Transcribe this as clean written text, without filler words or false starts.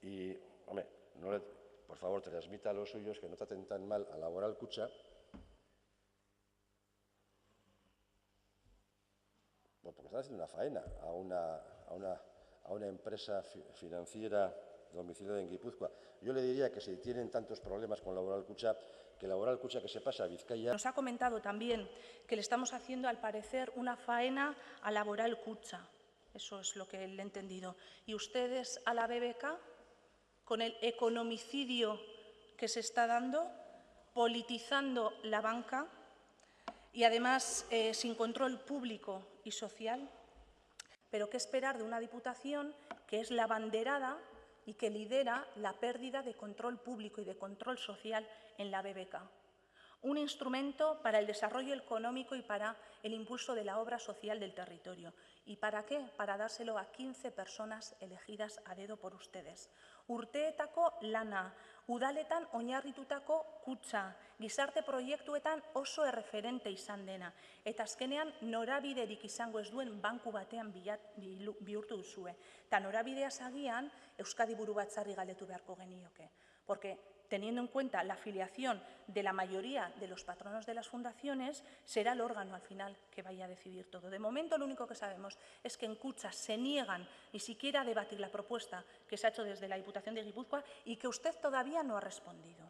Y, hombre, por favor, transmita a los suyos que no traten tan mal a Laboral Kutxa, porque están haciendo una faena a una empresa financiera domiciliada en Guipúzcoa. Yo le diría que si tienen tantos problemas con Laboral Kutxa, que Laboral Kutxa que se pasa a Vizcaya. Nos ha comentado también que le estamos haciendo, al parecer, una faena a Laboral Kutxa. Eso es lo que le he entendido. ¿Y ustedes a la BBK, con el economicidio que se está dando, politizando la banca y, además, sin control público y social? Pero ¿qué esperar de una Diputación que es la abanderada y que lidera la pérdida de control público y de control social en la BBK? Un instrumento para el desarrollo económico y para el impulso de la obra social del territorio. ¿Y para qué? Para dárselo a 15 personas elegidas a dedo por ustedes. Urteetako lana, udaletan oinarritutako kutxa, gizarte proiektuetan oso erreferente izan dena, eta azkenean norabiderik izango ez duen banku batean bihurtu duzue. Eta norabideaz agian Euskadi Buru Batzarri galdetu beharko genioke. Porque, teniendo en cuenta la afiliación de la mayoría de los patronos de las fundaciones, será el órgano al final que vaya a decidir todo. De momento, lo único que sabemos es que en Kutxa se niegan ni siquiera a debatir la propuesta que se ha hecho desde la Diputación de Guipúzcoa y que usted todavía no ha respondido.